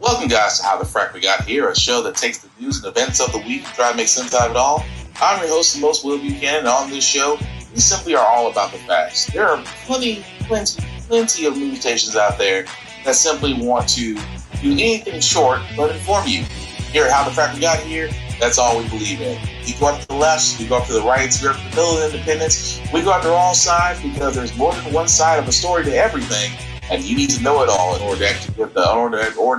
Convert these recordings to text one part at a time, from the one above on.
Welcome, guys, to How the Frack We Got Here, a show that takes the news and events of the week and try to make sense out of it all. I'm your host, the most Will Buchanan, and on this show, we simply are all about the facts. There are plenty of news stations out there that simply want to do anything short but inform you. Here at How the Frack We Got Here, that's all we believe in. We go up to the left, we go up to the right, we go up to the middle of independence, we go after all sides because there's more than one side of a story to everything. And you need to know it all in order to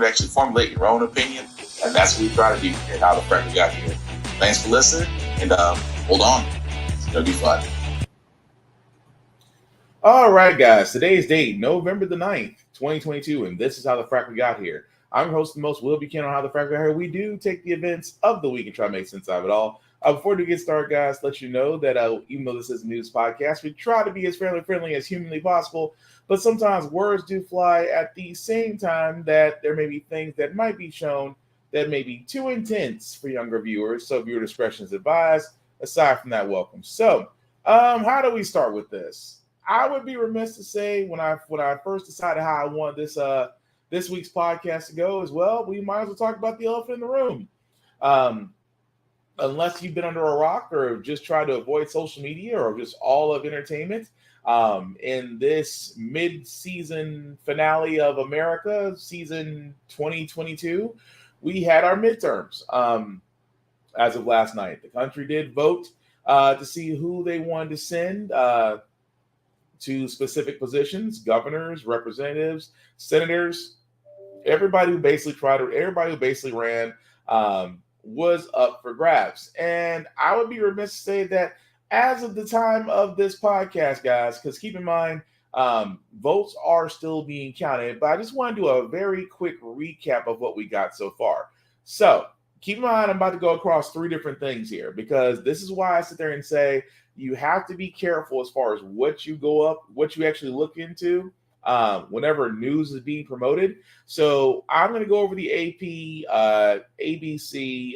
actually formulate your own opinion. And that's what we try to do here at How the Frack We Got Here. Thanks for listening, and hold on. It's going to be fun. All right, guys. Today's date, November the 9th, 2022, and this is How the Frack We Got Here. I'm your host, the most Will Buchanan on How the Frack We Got Here. We do take the events of the week and try to make sense out of it all. Before we get started, guys, let you know that even though this is a news podcast, we try to be as friendly as humanly possible. But sometimes words do fly at the same time that there may be things that might be shown that may be too intense for younger viewers. So viewer discretion is advised. Aside from that, welcome. So how do we start with this? I would be remiss to say when I first decided how I wanted this week's podcast to go as well, we might as well talk about the elephant in the room. Unless you've been under a rock or just try to avoid social media or just all of entertainment, in this mid-season finale of America, season 2022, we had our midterms as of last night. The country did vote to see who they wanted to send to specific positions: governors, representatives, senators. Everybody who basically ran was up for grabs. And I would be remiss to say that as of the time of this podcast, guys, because keep in mind, votes are still being counted, but I just want to do a very quick recap of what we got so far. So keep in mind, I'm about to go across three different things here, because this is why I sit there and say you have to be careful as far as what you actually look into whenever news is being promoted. So I'm going to go over the AP, ABC,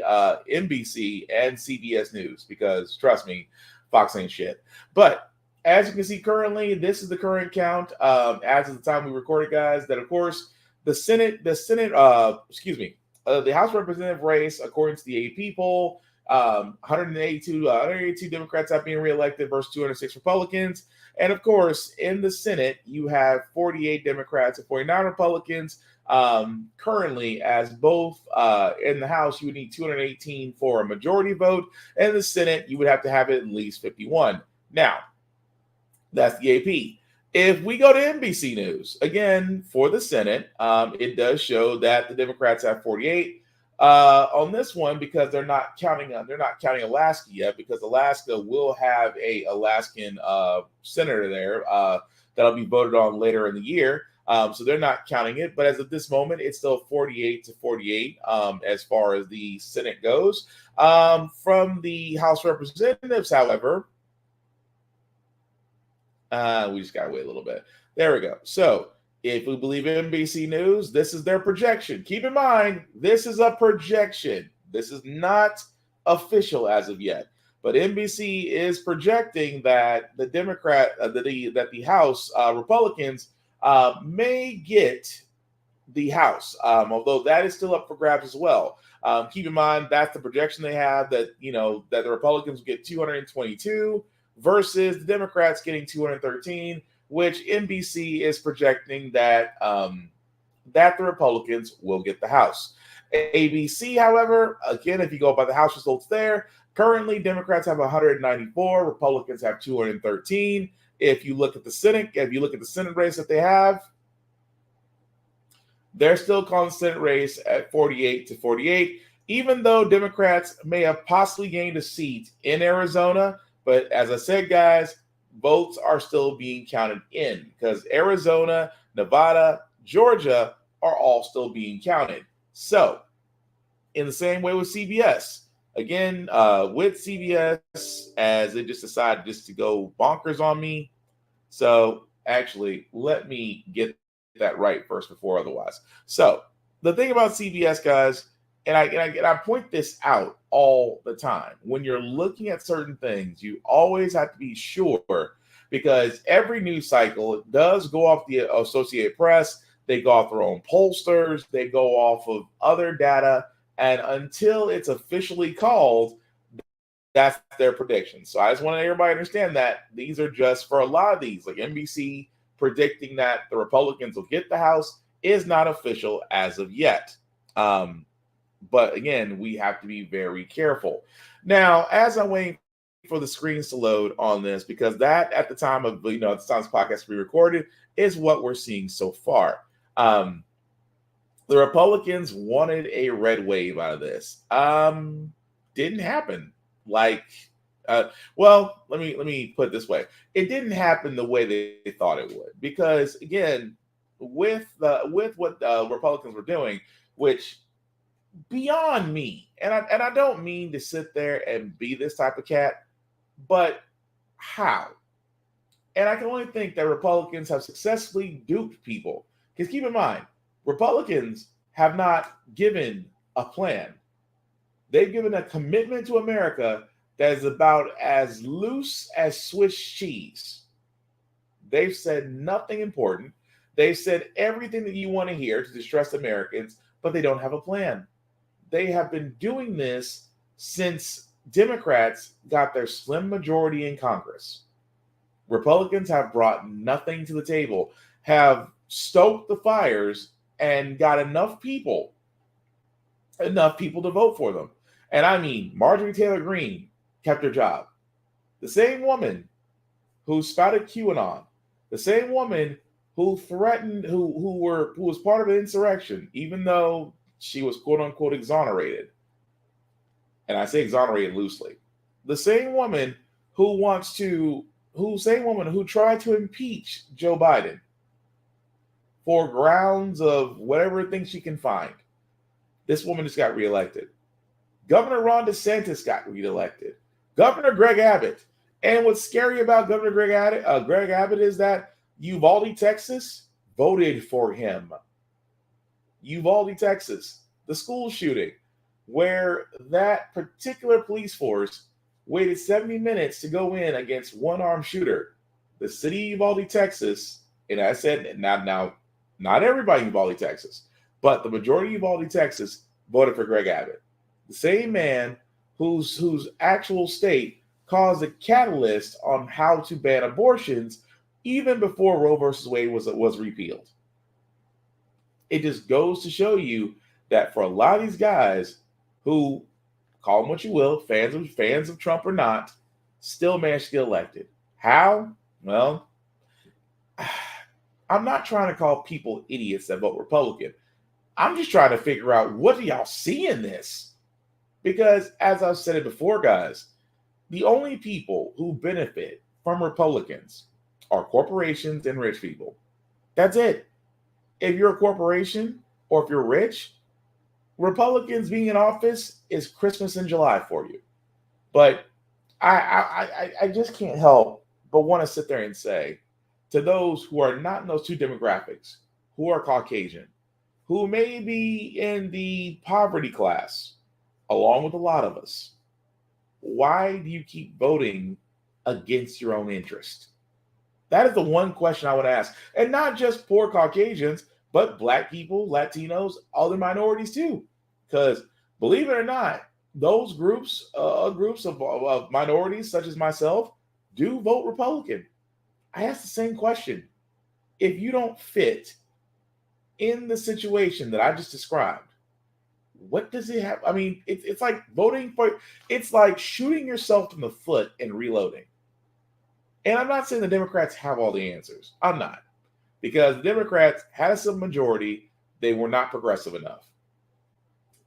NBC, and CBS News, because trust me, Fox ain't shit. But as you can see currently, this is the current count as of the time we recorded, guys, that of course the House Representative race, according to the AP poll, 182 Democrats have been reelected versus 206 Republicans. And of course, in the Senate, you have 48 Democrats and 49 Republicans. Currently, as both in the House, you would need 218 for a majority vote. And in the Senate, you would have to have it at least 51. Now, that's the AP. If we go to NBC News, again, for the Senate, it does show that the Democrats have 48. On this one, because they're not counting Alaska yet, because Alaska will have a Alaskan senator there that'll be voted on later in the year. So they're not counting it. But as of this moment, it's still 48-48 as far as the Senate goes. From the House Representatives, however, we just got to wait a little bit. There we go. So if we believe NBC News, this is their projection. Keep in mind, this is a projection. This is not official as of yet. But NBC is projecting that the the House Republicans may get the House, although that is still up for grabs as well. Keep in mind, that's the projection they have, that that the Republicans will get 222 versus the Democrats getting 213. Which NBC is projecting that that the Republicans will get the House. ABC, however, again, if you go by the House results there, currently Democrats have 194, Republicans have 213. If you look at the Senate race that they have, they're still calling the Senate race at 48-48, even though Democrats may have possibly gained a seat in Arizona. But as I said, guys, votes are still being counted in, because Arizona, Nevada, Georgia are all still being counted. So, in the same way with CBS, again, with CBS, as they just decided just to go bonkers on me. So, actually, let me get that right first before otherwise. So, the thing about CBS, guys, and I point this out all the time. When you're looking at certain things, you always have to be sure, because every news cycle does go off the Associated Press. They go off their own pollsters. They go off of other data. And until it's officially called, that's their prediction. So I just want everybody to understand that these are just for a lot of these, like NBC predicting that the Republicans will get the House is not official as of yet. But again, we have to be very careful. Now, as I'm waiting for the screens to load on this, because that at the time of, the time this podcast we recorded is what we're seeing so far. The Republicans wanted a red wave out of this. Didn't happen. Let me put it this way. It didn't happen the way they thought it would, because again, with what Republicans were doing, which beyond me, and I don't mean to sit there and be this type of cat, but how? And I can only think that Republicans have successfully duped people. Because keep in mind, Republicans have not given a plan. They've given a commitment to America that is about as loose as Swiss cheese. They've said nothing important. They've said everything that you want to hear to distress Americans, but they don't have a plan. They have been doing this since Democrats got their slim majority in Congress. Republicans have brought nothing to the table, have stoked the fires, and got enough people to vote for them. And I mean, Marjorie Taylor Greene kept her job. The same woman who spouted QAnon, the same woman who threatened, who was part of an insurrection, even though she was quote unquote exonerated. And I say exonerated loosely. The same woman who tried to impeach Joe Biden for grounds of whatever thing she can find. This woman just got reelected. Governor Ron DeSantis got reelected. Governor Greg Abbott. And what's scary about Governor Greg Abbott is that Uvalde, Texas, voted for him. Uvalde, Texas, the school shooting, where that particular police force waited 70 minutes to go in against one armed shooter. The city of Uvalde, Texas, and I said, now, not everybody in Uvalde, Texas, but the majority of Uvalde, Texas voted for Greg Abbott. The same man whose actual state caused a catalyst on how to ban abortions even before Roe versus Wade was repealed. It just goes to show you that for a lot of these guys who, call them what you will, fans of Trump or not, still managed to get elected. How? Well, I'm not trying to call people idiots that vote Republican. I'm just trying to figure out, what do y'all see in this? Because as I've said it before, guys, the only people who benefit from Republicans are corporations and rich people. That's it. If you're a corporation or if you're rich, Republicans being in office is Christmas in July for you. But I just can't help but want to sit there and say, to those who are not in those two demographics, who are Caucasian, who may be in the poverty class, along with a lot of us, why do you keep voting against your own interest? That is the one question I would ask. And not just poor Caucasians, but Black people, Latinos, other minorities too. Because believe it or not, those groups of minorities, such as myself, do vote Republican. I ask the same question. If you don't fit in the situation that I just described, what does it have? I mean, it's like voting for, it's like shooting yourself in the foot and reloading. And I'm not saying the Democrats have all the answers. I'm not. Because the Democrats had a simple majority. They were not progressive enough.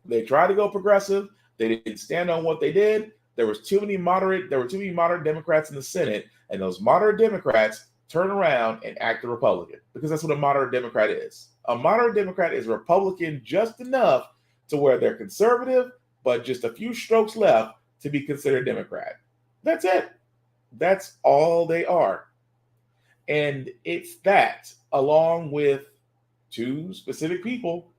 They tried to go progressive. They didn't stand on what they did. There were too many moderate Democrats in the Senate, and those moderate Democrats turned around and acted Republican, because that's what a moderate Democrat is. A moderate Democrat is Republican just enough to where they're conservative, but just a few strokes left to be considered Democrat. That's it. That's all they are. And it's that, along with two specific people.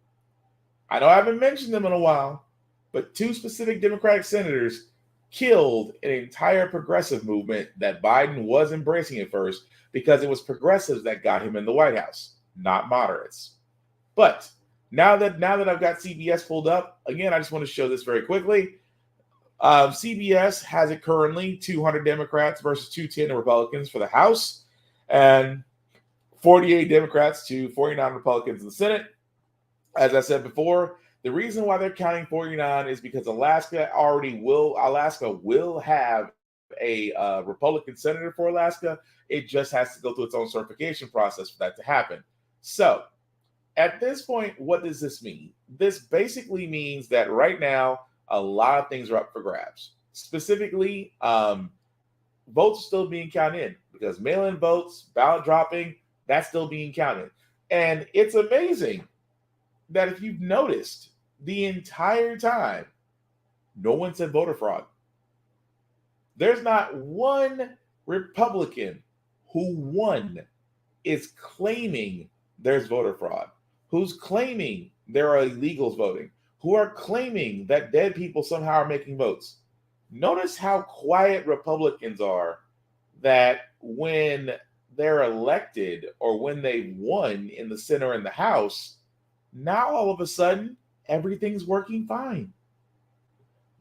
I know I haven't mentioned them in a while, but two specific Democratic senators killed an entire progressive movement that Biden was embracing at first, because it was progressives that got him in the White House, not moderates. But now that I've got CBS pulled up, again, I just want to show this very quickly. CBS has it currently 200 Democrats versus 210 Republicans for the House, and 48 Democrats to 49 Republicans in the Senate. As I said before, the reason why they're counting 49 is because Alaska will have a Republican senator for Alaska. It just has to go through its own certification process for that to happen. So at this point, what does this mean? This basically means that right now, a lot of things are up for grabs. Specifically, votes are still being counted in because mail-in votes, ballot dropping, that's still being counted. And it's amazing that if you've noticed the entire time, no one said voter fraud. There's not one Republican who won is claiming there's voter fraud, who's claiming there are illegals voting, who are claiming that dead people somehow are making votes. Notice how quiet Republicans are, that when they're elected or when they won in the Senate or in the House, now all of a sudden, everything's working fine.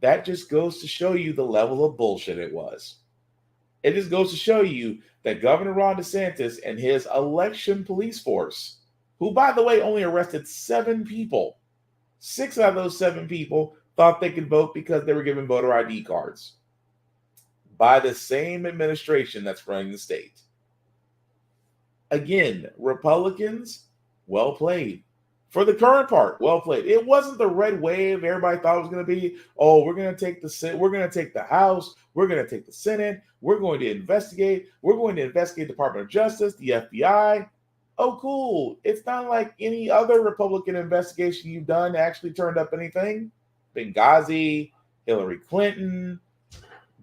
That just goes to show you the level of bullshit it was. It just goes to show you that Governor Ron DeSantis and his election police force, who, by the way, only arrested 7 people, 6 out of those 7 people thought they could vote because they were given voter ID cards by the same administration that's running the state. Again, Republicans, well played. For the current part, well played. It wasn't the red wave everybody thought it was going to be. Oh, we're going to take the House, we're going to take the Senate, we're going to investigate Department of Justice, the FBI. Oh, cool. It's not like any other Republican investigation you've done actually turned up anything. Benghazi, Hillary Clinton,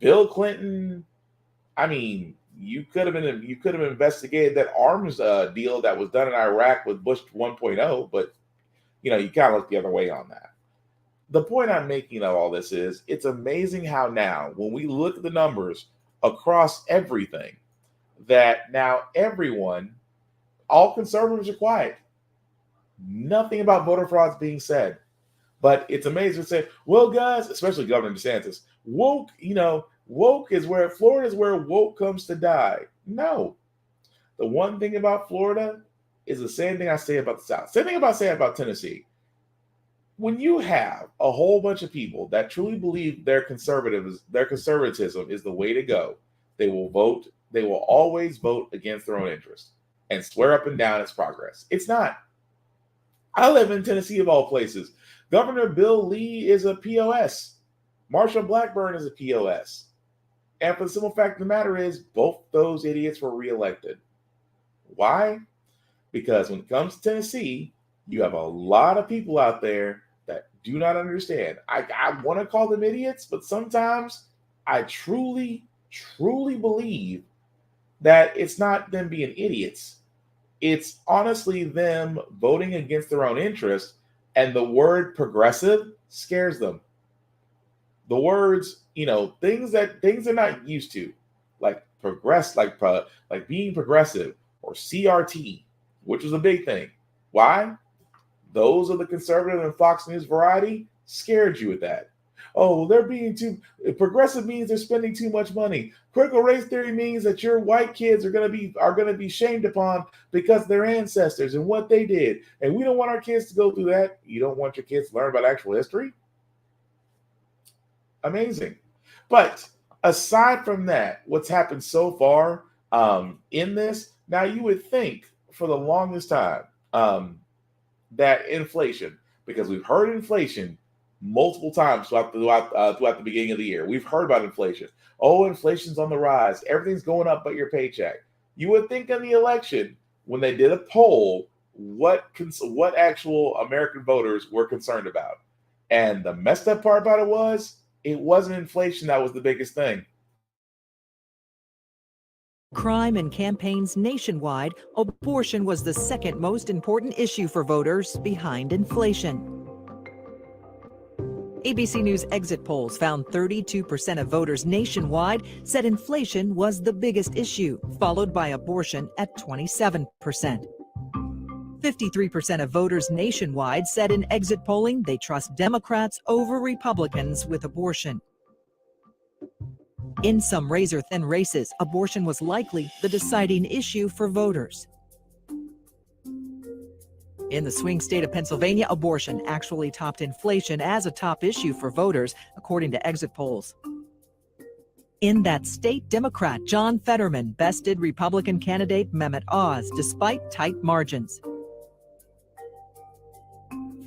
Bill Clinton. I mean, you could have investigated that arms deal that was done in Iraq with Bush 1.0, but you kind of look the other way on that. The point I'm making of all this is it's amazing how now, when we look at the numbers across everything, that now everyone, all conservatives are quiet. Nothing about voter fraud is being said. But it's amazing to say, well, guys, especially Governor DeSantis, woke is where Florida is where woke comes to die. No. The one thing about Florida is the same thing I say about the South. Same thing I say about Tennessee. When you have a whole bunch of people that truly believe their conservatism is the way to go, they will always vote against their own interests and swear up and down it's progress. It's not. I live in Tennessee of all places. Governor Bill Lee is a POS. Marsha Blackburn is a POS. And for the simple fact of the matter is, both those idiots were reelected. Why? Because when it comes to Tennessee, you have a lot of people out there that do not understand. I want to call them idiots, but sometimes I truly, truly believe that it's not them being idiots. It's honestly them voting against their own interests, and the word progressive scares them. The words, things they're not used to, like progress, like being progressive or CRT, which was a big thing. Why? Those of the conservative and Fox News variety scared you with that. Oh, they're being too progressive means they're spending too much money. Critical race theory means that your white kids are going to be shamed upon because of their ancestors and what they did. And we don't want our kids to go through that. You don't want your kids to learn about actual history? Amazing. But aside from that, what's happened so far in this, now you would think for the longest time that inflation, because we've heard inflation multiple times throughout the beginning of the year. We've heard about inflation. Oh, inflation's on the rise. Everything's going up but your paycheck. You would think in the election, when they did a poll, what actual American voters were concerned about. And the messed up part about it wasn't inflation that was the biggest thing. Crime and campaigns nationwide, abortion was the second most important issue for voters behind inflation. ABC News exit polls found 32% of voters nationwide said inflation was the biggest issue, followed by abortion at 27%. 53% of voters nationwide said in exit polling they trust Democrats over Republicans with abortion. In some razor-thin races, abortion was likely the deciding issue for voters. In the swing state of Pennsylvania, abortion actually topped inflation as a top issue for voters, according to exit polls. In that state, Democrat John Fetterman bested Republican candidate Mehmet Oz despite tight margins.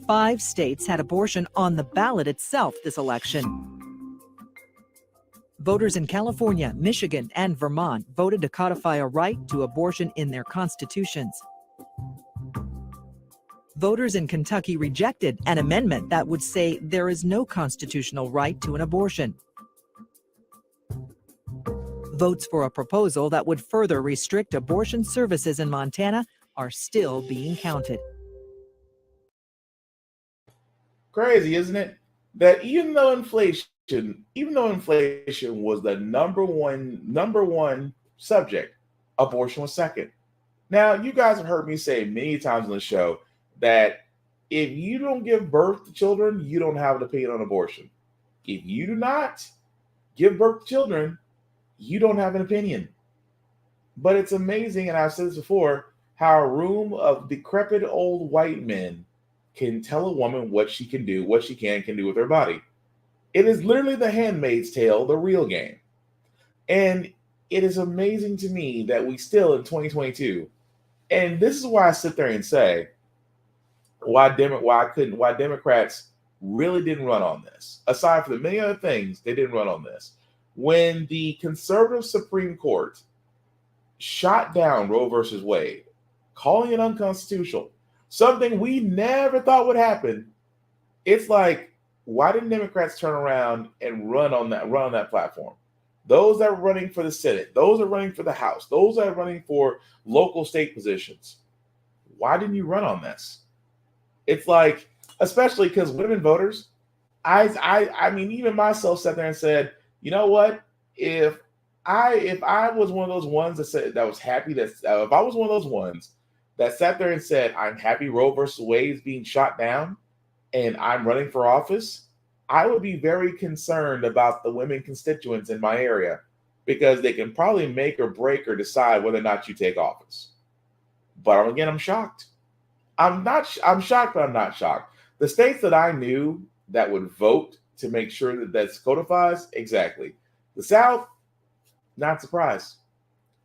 5 states had abortion on the ballot itself this election. Voters in California, Michigan, and Vermont voted to codify a right to abortion in their constitutions. Voters in Kentucky rejected an amendment that would say there is no constitutional right to an abortion. Votes for a proposal that would further restrict abortion services in Montana are still being counted. Crazy, isn't it? That even though inflation was the number one subject, abortion was second. Now, you guys have heard me say many times on the show that if you don't give birth to children, you don't have an opinion on abortion. If you do not give birth to children, you don't have an opinion. But it's amazing, and I've said this before, how a room of decrepit old white men can tell a woman what she can do, what she can do with her body. It is literally The Handmaid's Tale, the real game. And it is amazing to me that we still in 2022, and this is why I sit there and say why Democrats really didn't run on this. Aside from the many other things, they didn't run on this. When the conservative Supreme Court shot down Roe versus Wade, calling it unconstitutional, something we never thought would happen, it's like, why didn't Democrats turn around and run on that platform? Those that are running for the Senate, those that are running for the House, those that are running for local state positions, why didn't you run on this? It's like, especially because women voters, I mean, even myself sat there and said, you know what? If I was one of those ones that said that was happy that if I was one of those ones that sat there and said I'm happy Roe versus Wade is being shot down, and I'm running for office, I would be very concerned about the women constituents in my area because they can probably make or break or decide whether or not you take office. But again, I'm shocked. I'm shocked, but I'm not shocked. The states that I knew that would vote to make sure that that's codifies, exactly. The South, not surprised.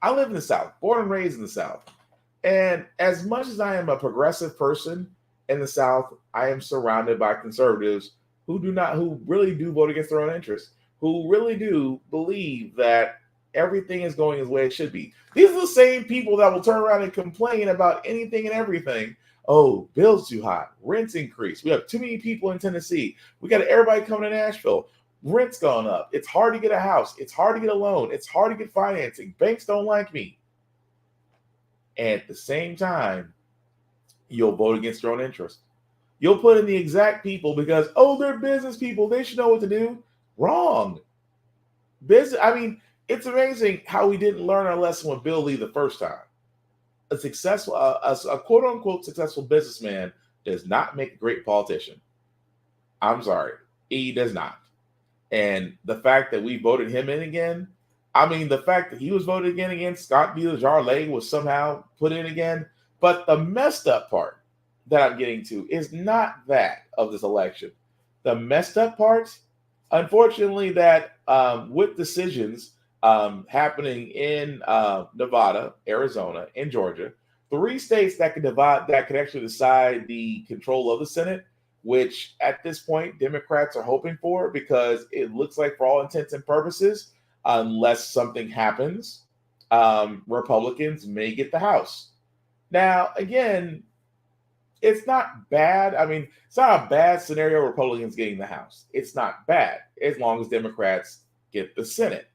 I live in the South, born and raised in the South. And as much as I am a progressive person in the South, I am surrounded by conservatives who really do vote against their own interests, who really do believe that everything is going the way it should be. These are the same people that will turn around and complain about anything and everything. Oh, bills too high, rents increase. We have too many people in Tennessee. We got everybody coming to Nashville. Rent's gone up. It's hard to get a house. It's hard to get a loan. It's hard to get financing. Banks don't like me. And at the same time, you'll vote against your own interest. You'll put in the exact people because, they're business people. They should know what to do. Wrong. It's amazing how we didn't learn our lesson with Bill Lee the first time. A quote unquote successful businessman does not make a great politician. I'm sorry. He does not. And the fact that we voted him in again, the fact that he was voted again, Scott DeJarlais was somehow put in again. But the messed up part that I'm getting to is not that of this election. The messed up part, unfortunately, that with decisions happening in Nevada, Arizona, and Georgia, 3 states that could actually decide the control of the Senate, which at this point Democrats are hoping for, because it looks like, for all intents and purposes, unless something happens, Republicans may get the House. Now, again, it's not bad. It's not a bad scenario, Republicans getting the House. It's not bad as long as Democrats get the Senate.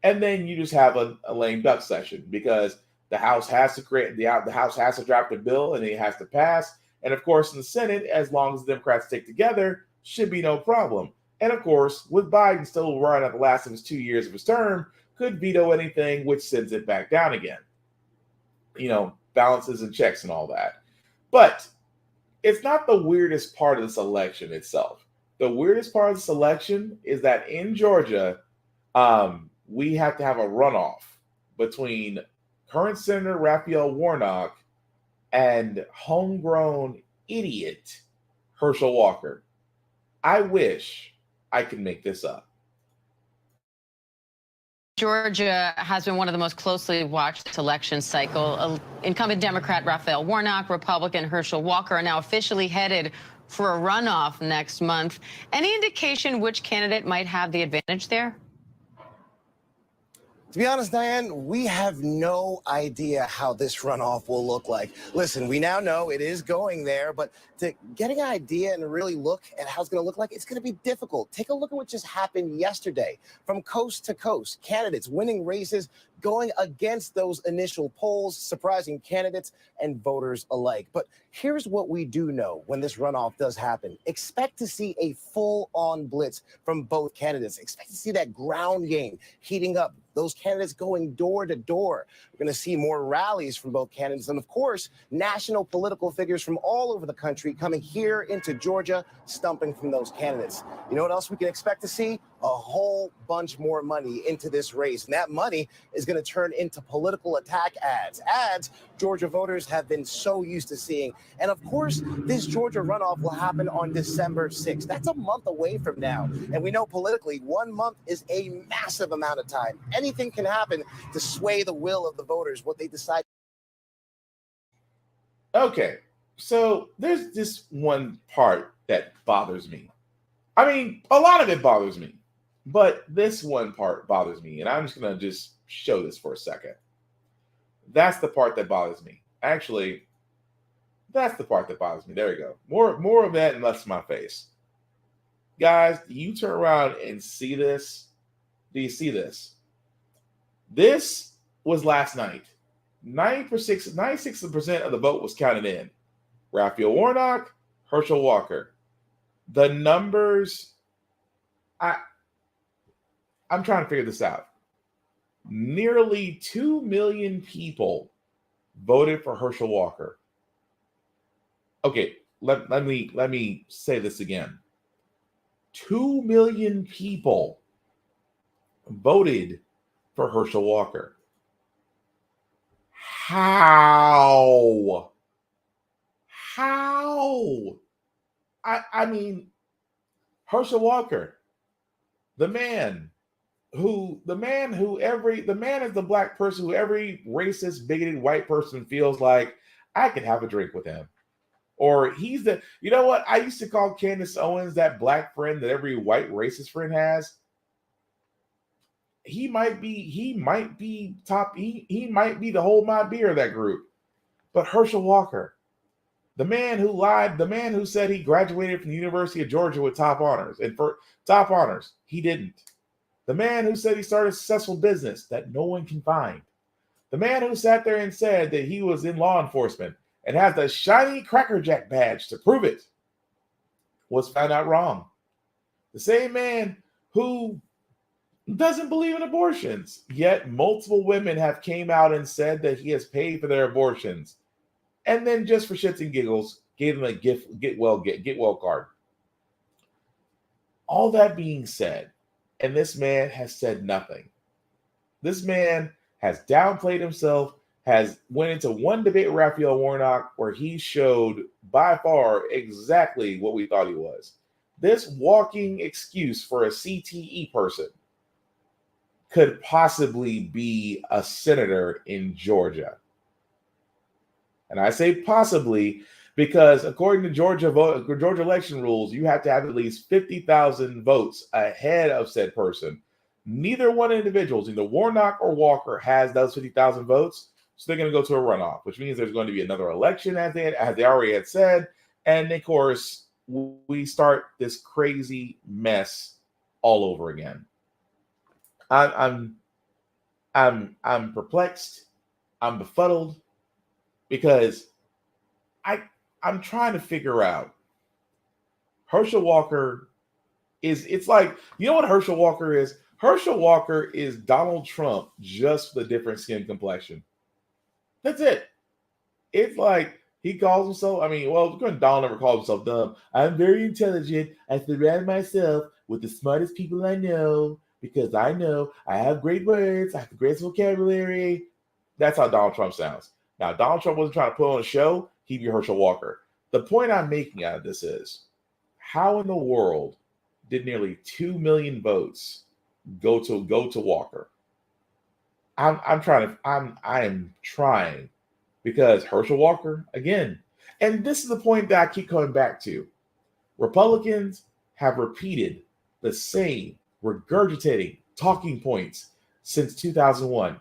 And then you just have a lame duck session because the House has to the House has to draft a bill and it has to pass. And of course, in the Senate, as long as the Democrats stick together, should be no problem. And of course, with Biden still running at the last of his 2 years of his term, could veto anything, which sends it back down again. Balances and checks and all that. But it's not the weirdest part of this election itself. The weirdest part of this election is that in Georgia, we have to have a runoff between current Senator Raphael Warnock and homegrown idiot Herschel Walker. I wish I could make this up. Georgia has been one of the most closely watched election cycle. Incumbent Democrat Raphael Warnock, Republican Herschel Walker are now officially headed for a runoff next month. Any indication which candidate might have the advantage there? To be honest, Diane, we have no idea how this runoff will look like. Listen, we now know it is going there, but to get an idea and really look at how it's going to look like, it's going to be difficult. Take a look at what just happened yesterday. From coast to coast, candidates winning races, going against those initial polls, surprising candidates and voters alike. But here's what we do know when this runoff does happen. Expect to see a full-on blitz from both candidates. Expect to see that ground game heating up, those candidates going door to door. We're going to see more rallies from both candidates. And of course, national political figures from all over the country coming here into Georgia, stumping from those candidates. You know what else we can expect to see? A whole bunch more money into this race. And that money is going to turn into political attack ads. Ads Georgia voters have been so used to seeing. And of course, this Georgia runoff will happen on December 6th. That's a month away from now. And we know politically, 1 month is a massive amount of time. Anything can happen to sway the will of the voters, what they decide. Okay, so there's this one part that bothers me. I mean, a lot of it bothers me. But this one part bothers me, and I'm just going to just show this for a second. That's the part that bothers me. Actually, that's the part that bothers me. There we go. More of that and less of my face. Guys, do you turn around and see this? Do you see this? This was last night. 96% of the vote was counted in. Raphael Warnock, Herschel Walker. The numbers... I'm trying to figure this out. Nearly 2 million people voted for Herschel Walker. Okay, let me say this again. 2 million people voted for Herschel Walker. How? I mean, Herschel Walker, the man is the black person who every racist, bigoted white person feels like I could have a drink with him. Or he's the, you know what? I used to call Candace Owens that black friend that every white racist friend has. He might be the hold my beer of that group. But Herschel Walker, the man who lied, the man who said he graduated from the University of Georgia with top honors, and for top honors, he didn't. The man who said he started a successful business that no one can find. The man who sat there and said that he was in law enforcement and has the shiny Cracker Jack badge to prove it was found out wrong. The same man who doesn't believe in abortions, yet multiple women have came out and said that he has paid for their abortions. And then just for shits and giggles, gave them a get well card. All that being said, and this man has said nothing. This man has downplayed himself, has went into one debate with Raphael Warnock where he showed by far exactly what we thought he was. This walking excuse for a CTE person could possibly be a senator in Georgia. And I say possibly because according to Georgia election rules, you have to have at least 50,000 votes ahead of said person. Neither one individuals, either Warnock or Walker, has those 50,000 votes, so they're going to go to a runoff, which means there's going to be another election, as they already had said, and of course we start this crazy mess all over again. I'm perplexed. I'm befuddled because I'm trying to figure out. Herschel Walker it's like, you know what Herschel Walker is? Herschel Walker is Donald Trump just with a different skin complexion. That's it. It's like He calls himself, Donald never calls himself dumb. I'm very intelligent. I surround myself with the smartest people I know because I know I have great words. I have the greatest vocabulary. That's how Donald Trump sounds. Now, Donald Trump wasn't trying to put on a show. He'd be Herschel Walker. The point I'm making out of this is, how in the world did nearly 2 million votes go to Walker? I am trying because Herschel Walker, again, and this is the point that I keep coming back to. Republicans have repeated the same regurgitating talking points since 2001.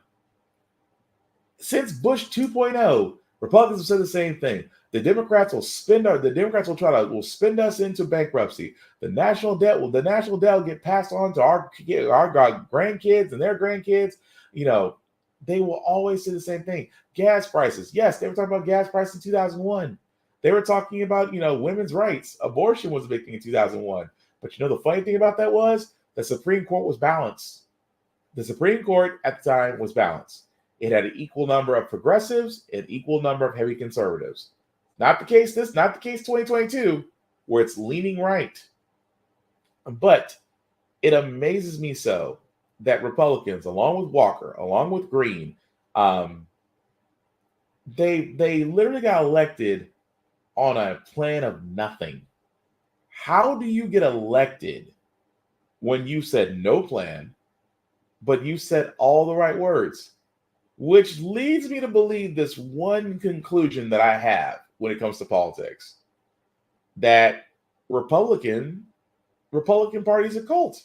Since Bush 2.0, Republicans have said the same thing. The Democrats will spend us into bankruptcy. The national debt will get passed on to our grandkids and their grandkids. They will always say the same thing. Gas prices. Yes, they were talking about gas prices in 2001. They were talking about, women's rights. Abortion was a big thing in 2001. But the funny thing about that was the Supreme Court was balanced. The Supreme Court at the time was balanced. It had an equal number of progressives and equal number of heavy conservatives. Not the case 2022, where it's leaning right. But it amazes me so that Republicans, along with Walker, along with Green, they literally got elected on a plan of nothing. How do you get elected when you said no plan, but you said all the right words? Which leads me to believe this one conclusion that I have when it comes to politics, that Republican Party's a cult.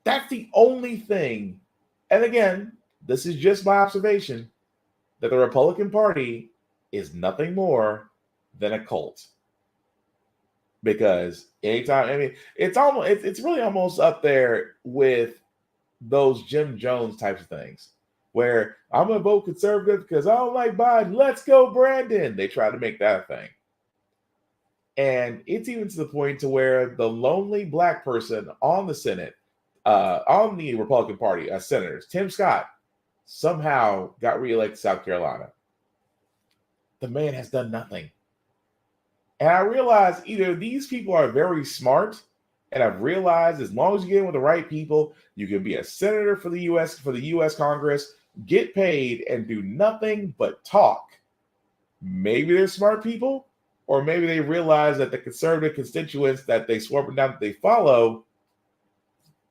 That's the only thing. And again, this is just my observation, that the Republican Party is nothing more than a cult. Because anytime, it's really almost up there with those Jim Jones types of things, where I'm going to vote conservative because I don't like Biden. Let's go, Brandon. They try to make that a thing. And it's even to the point to where the lonely black person on the Senate, on the Republican Party, senators, Tim Scott, somehow got reelected to South Carolina. The man has done nothing. And I realize either these people are very smart, and I've realized as long as you get in with the right people, you can be a senator for the U.S. Congress, get paid, and do nothing but talk. Maybe they're smart people, or maybe they realize that the conservative constituents that they swore up and down that they follow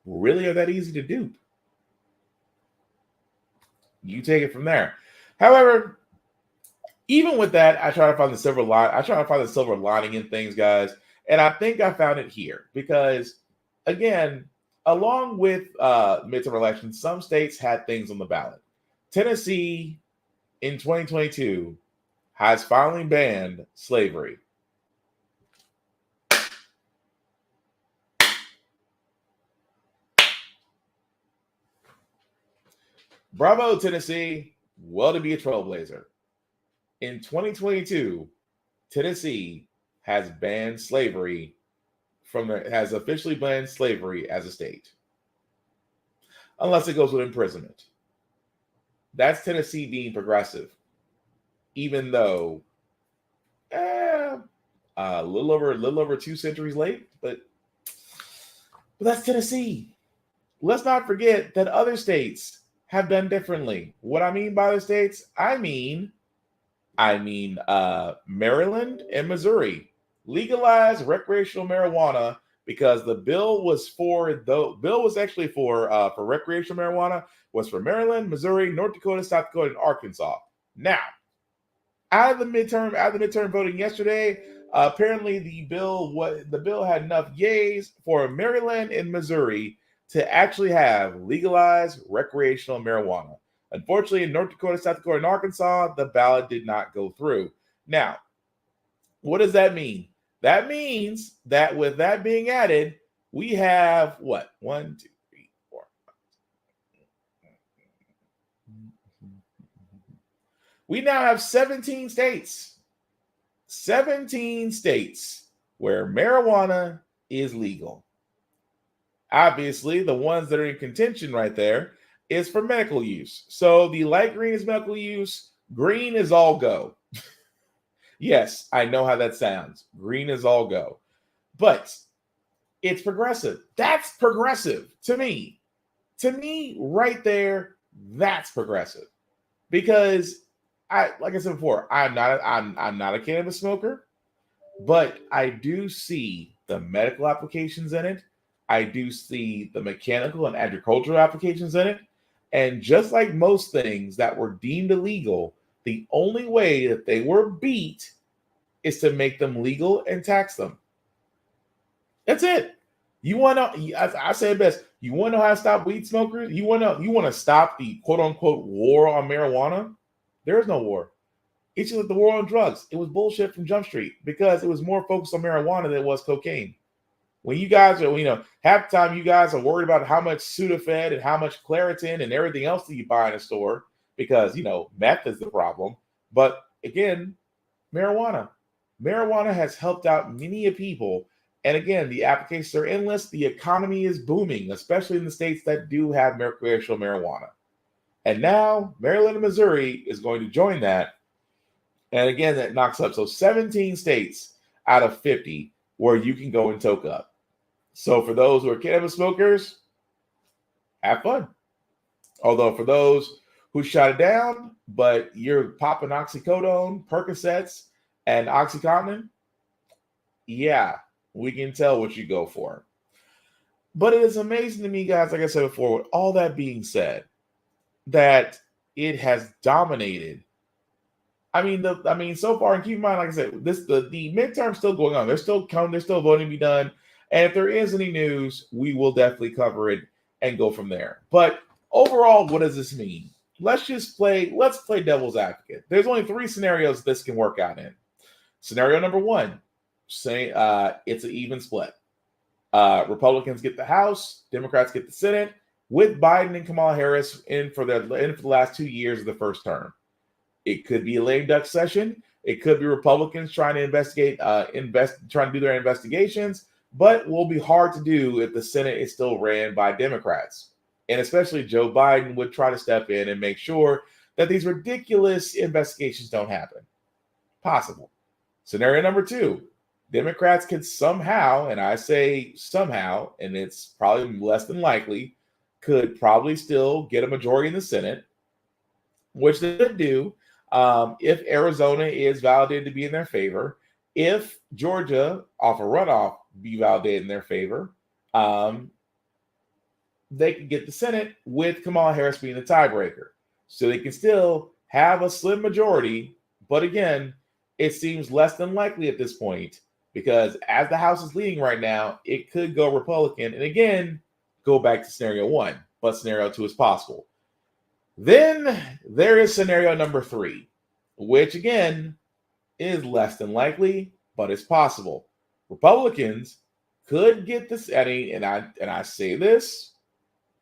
really are that easy to dupe. You take it from there. However, even with that, I try to find the silver lining in things, guys. And I think I found it here because, again, along with midterm elections, some states had things on the ballot. Tennessee in 2022 has finally banned slavery. Bravo, Tennessee. Well, to be a trailblazer. In 2022, Tennessee has banned slavery has officially banned slavery as a state. Unless it goes with imprisonment. That's Tennessee being progressive. Even though a little over 2 centuries late, but that's Tennessee. Let's not forget that other states have done differently. What I mean by other states, I mean Maryland and Missouri legalized recreational marijuana because the bill was actually for recreational marijuana was for Maryland, Missouri, North Dakota, South Dakota, and Arkansas. Now, out of the midterm voting yesterday, apparently the bill had enough yays for Maryland and Missouri to actually have legalized recreational marijuana. Unfortunately, in North Dakota, South Dakota, and Arkansas, the ballot did not go through. Now, what does that mean? That means that with that being added, we have what? 1, 2, 3, 4, 5. We now have 17 states. 17 states where marijuana is legal. Obviously, the ones that are in contention right there is for medical use. So the light green is medical use. Green is all go. Yes, I know how that sounds. Green is all go. But it's progressive. That's progressive to me. To me, right there, that's progressive. Because like I said before, I'm not a cannabis smoker, but I do see the medical applications in it. I do see the mechanical and agricultural applications in it. And just like most things that were deemed illegal, the only way that they were beat is to make them legal and tax them. That's it. You want to? I say it best. You want to know how to stop weed smokers? You want to stop the quote unquote war on marijuana? There is no war. It's just like the war on drugs. It was bullshit from Jump Street because it was more focused on marijuana than it was cocaine. When you guys are, half the time you guys are worried about how much Sudafed and how much Claritin and everything else that you buy in a store because, meth is the problem. But again, marijuana. Marijuana has helped out many people. And again, the applications are endless. The economy is booming, especially in the states that do have recreational marijuana. And now Maryland and Missouri is going to join that. And again, that knocks up. So 17 states out of 50 where you can go and toke up. So for those who are cannabis smokers, have fun. Although for those who shot it down, but you're popping oxycodone, Percocets, and Oxycontin, yeah, we can tell what you go for. But it is amazing to me, guys, like I said before, with all that being said, that it has dominated. So far, and keep in mind, like I said, the midterm's still going on. They're still voting to be done. And if there is any news, we will definitely cover it and go from there. But overall, what does this mean? Let's play devil's advocate. There's only 3 scenarios this can work out in. Scenario number 1, say it's an even split. Republicans get the House, Democrats get the Senate, with Biden and Kamala Harris in for the last 2 years of the first term. It could be a lame duck session. It could be Republicans trying to trying to do their investigations, but will be hard to do if the Senate is still ran by Democrats. And especially Joe Biden would try to step in and make sure that these ridiculous investigations don't happen. Possible. Scenario number 2, Democrats could somehow, and I say somehow, and it's probably less than likely, could probably still get a majority in the Senate, which they could do if Arizona is validated to be in their favor, if Georgia, off a runoff, be validated in their favor, they can get the Senate with Kamala Harris being the tiebreaker. So they can still have a slim majority, but again, it seems less than likely at this point because as the House is leading right now, it could go Republican and again, go back to scenario 1, but scenario 2 is possible. Then there is scenario number 3, which again is less than likely, but it's possible. Republicans could get this, and I say this,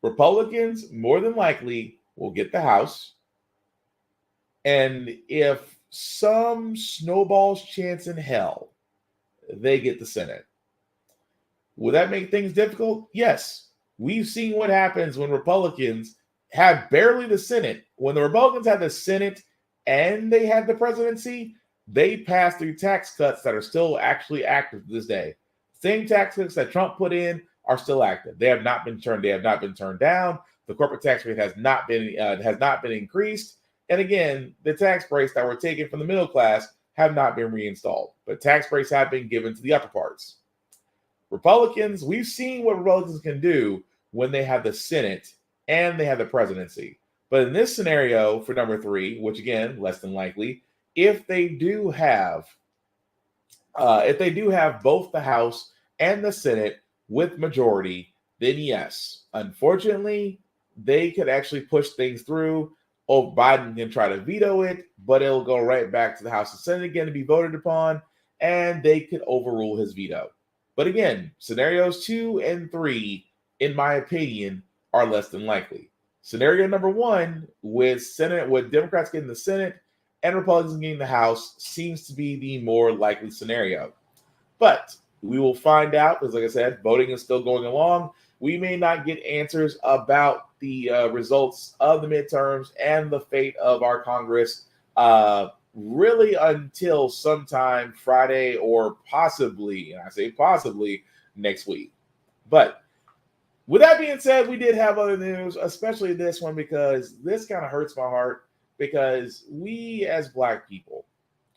Republicans more than likely will get the House. And if some snowball's chance in hell, they get the Senate. Will that make things difficult? Yes. We've seen what happens when Republicans have barely the Senate. When the Republicans had the Senate and they had the presidency, they passed through tax cuts that are still actually active to this day. Same tax cuts that Trump put in are still active. They have not been turned down. The corporate tax rate has not been increased. And again, the tax breaks that were taken from the middle class have not been reinstalled. But tax breaks have been given to the upper parts. Republicans, we've seen what Republicans can do when they have the Senate and they have the presidency. But in this scenario for number 3, which again, less than likely, if they do have both the House and the Senate with majority, then yes, unfortunately, they could actually push things through. Oh, Biden can try to veto it, but it'll go right back to the House and Senate again to be voted upon, and they could overrule his veto. But again, scenarios 2 and 3, in my opinion, are less than likely. Scenario number 1, with Democrats getting the Senate and Republicans getting the House, seems to be the more likely scenario. But we will find out, because like I said, voting is still going along. We may not get answers about the results of the midterms and the fate of our Congress really until sometime Friday or possibly, and I say possibly, next week. But with that being said, we did have other news, especially this one, because this kind of hurts my heart, because we as Black people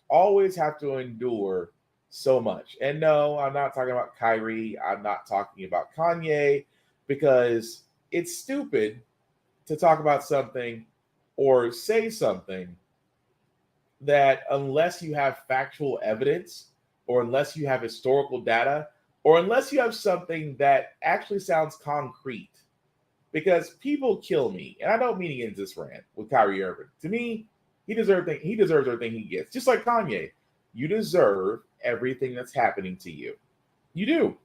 always have to endure so much. And no, I'm not talking about Kyrie. I'm not talking about Kanye, because it's stupid to talk about something or say something that, unless you have factual evidence, or unless you have historical data, or unless you have something that actually sounds concrete. Because people kill me, and I don't mean against this rant with Kyrie Irving. To me, he deserves everything he gets. Just like Kanye, you deserve everything that's happening to you. You do.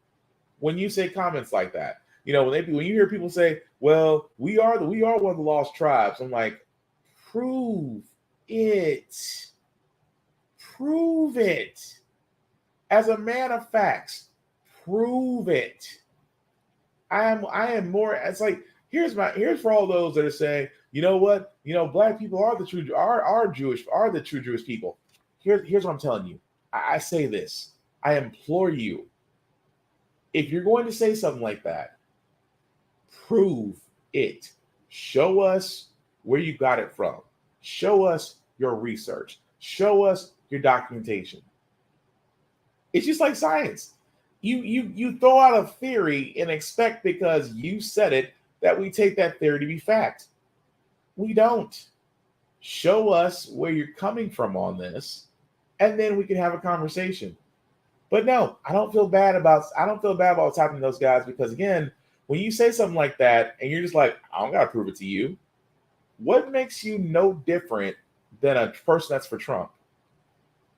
When you say comments like that, when you hear people say, "Well, we are one of the lost tribes," I'm like, prove it. Prove it. As a man of facts, prove it. I am more. It's like, here's for all those that are saying, you know what, Black people are the true Jewish people. Here's what I'm telling you. I say this. I implore you, if you're going to say something like that, prove it. Show us where you got it from. Show us your research. Show us your documentation. It's just like science. You throw out a theory and expect, because you said it, that we take that theory to be fact. We don't. Show us where you're coming from on this, and then we can have a conversation. But no, I don't feel bad about what's happening to those guys, because again, when you say something like that and you're just like, I don't gotta prove it to you, what makes you no different than a person that's for Trump?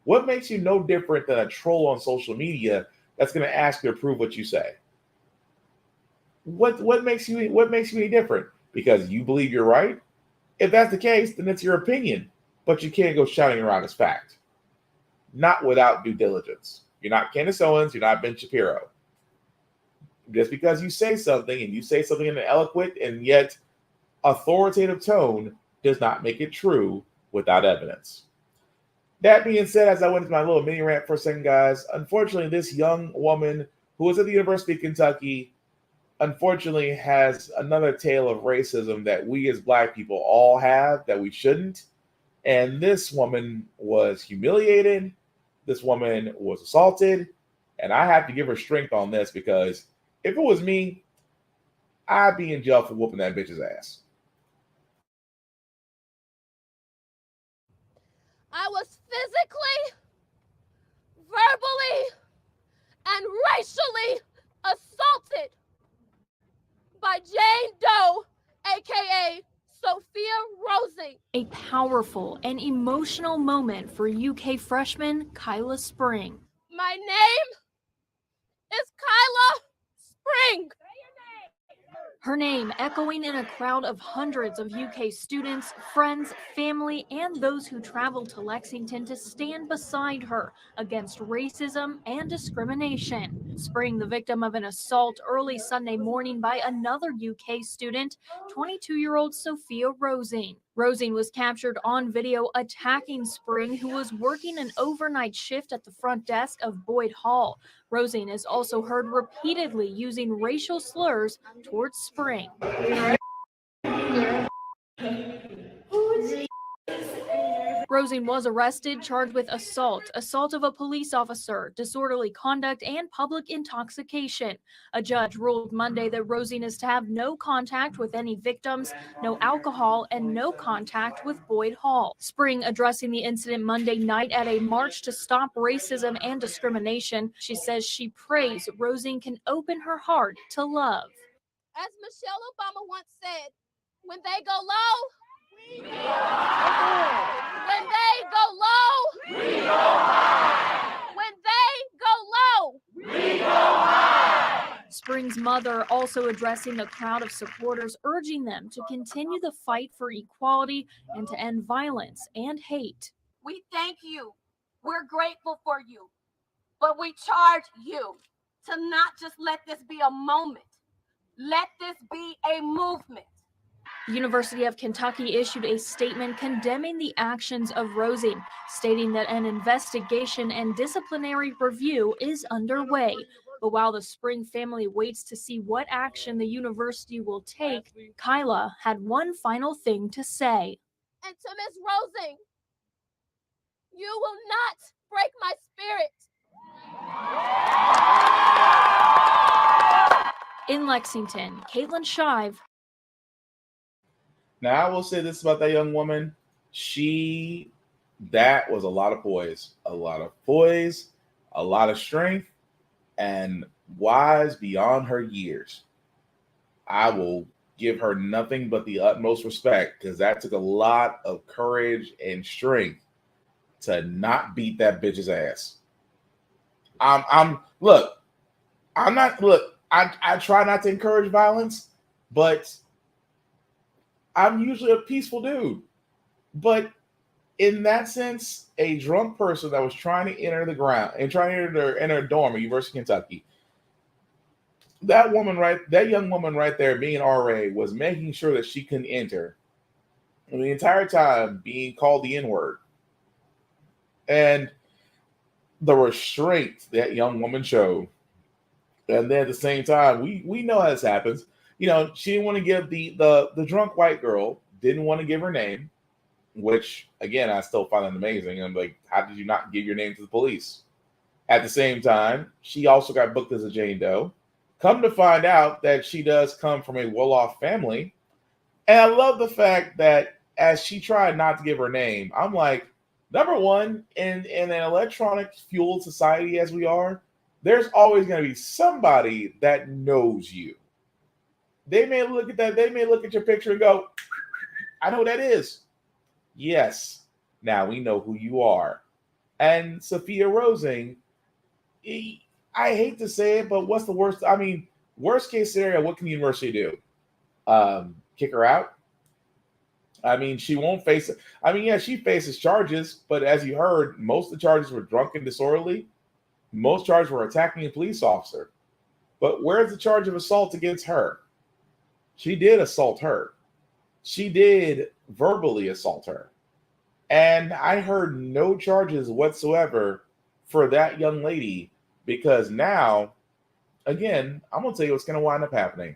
What makes you no different than a troll on social media that's going to ask you to prove what you say? What makes you any different? Because you believe you're right? If that's the case, then it's your opinion, but you can't go shouting around as fact. Not without due diligence. You're not Candace Owens, you're not Ben Shapiro. Just because you say something, and you say something in an eloquent and yet authoritative tone, does not make it true without evidence. That being said, as I went into my little mini rant for a second, guys, unfortunately, this young woman who was at the University of Kentucky, unfortunately, has another tale of racism that we as Black people all have that we shouldn't. And this woman was humiliated. This woman was assaulted. And I have to give her strength on this, because if it was me, I'd be in jail for whooping that bitch's ass. I was physically, verbally, and racially assaulted by Jane Doe, aka Sophia Rosing. A powerful and emotional moment for UK freshman Kyla Spring. My name is Kyla Spring. Her name echoing in a crowd of hundreds of UK students, friends, family, and those who traveled to Lexington to stand beside her against racism and discrimination. Spring, the victim of an assault early Sunday morning by another UK student, 22-year-old Sophia Rosing. Rosing was captured on video attacking Spring, who was working an overnight shift at the front desk of Boyd Hall. Rosing is also heard repeatedly using racial slurs towards Spring. Rosing was arrested, charged with assault of a police officer, disorderly conduct, and public intoxication. A judge ruled Monday that Rosing is to have no contact with any victims, no alcohol, and no contact with Boyd Hall. Spring addressing the incident Monday night at a march to stop racism and discrimination. She says she prays Rosing can open her heart to love. As Michelle Obama once said, when they go low, we go high. When they go low, we go high. When they go low, we go high. Spring's mother also addressing the crowd of supporters, urging them to continue the fight for equality and to end violence and hate. We thank you. We're grateful for you. But we charge you to not just let this be a moment. Let this be a movement. University of Kentucky issued a statement condemning the actions of Rosing, stating that an investigation and disciplinary review is underway. But while the Spring family waits to see what action the university will take, Kyla had one final thing to say. And to Miss Rosing, you will not break my spirit. In Lexington, Caitlin Shive. Now, I will say this about that young woman. That was a lot of poise, a lot of strength, and wise beyond her years. I will give her nothing but the utmost respect because that took a lot of courage and strength to not beat that bitch's ass. I try not to encourage violence, but I'm usually a peaceful dude. But in that sense, a drunk person that was trying to enter the ground and trying to enter a dorm at University of Kentucky, that young woman right there, being an RA, was making sure that she couldn't enter. And the entire time being called the N-word. And the restraint that young woman showed. And then at the same time, we know how this happens. You know, she didn't want to give the drunk white girl, didn't want to give her name, which, again, I still find that amazing. I'm like, how did you not give your name to the police? At the same time, she also got booked as a Jane Doe. Come to find out that she does come from a well-off family. And I love the fact that as she tried not to give her name, I'm like, number one, in an electronic-fueled society as we are, there's always going to be somebody that knows you. They may look at that. They may look at your picture and go, I know who that is. Yes. Now we know who you are. And Sophia Rosing, I hate to say it, but what's the worst? I mean, worst case scenario, what can the university do? Kick her out? I mean, she won't face it. I mean, yeah, she faces charges, but as you heard, most of the charges were drunk and disorderly. Most charges were attacking a police officer. But where's the charge of assault against her? She did assault her. She did verbally assault her. And I heard no charges whatsoever for that young lady because now, again, I'm going to tell you what's going to wind up happening.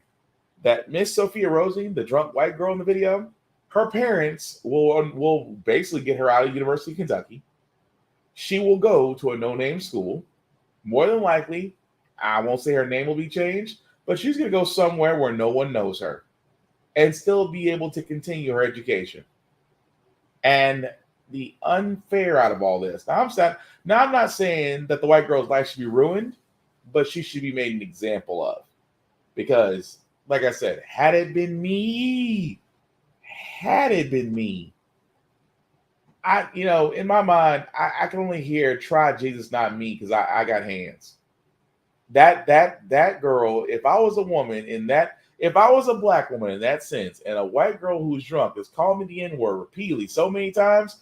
That Miss Sophia Rosing, the drunk white girl in the video, her parents will basically get her out of University of Kentucky. She will go to a no-name school. More than likely, I won't say her name will be changed, but she's going to go somewhere where no one knows her and still be able to continue her education. And the unfair out of all this. Now, I'm not saying that the white girl's life should be ruined, but she should be made an example of. Because, like I said, had it been me, in my mind, I can only hear "try Jesus, not me," because I got hands. That girl, if I was a woman if I was a black woman in that sense, and a white girl who's drunk is calling me the N-word repeatedly so many times,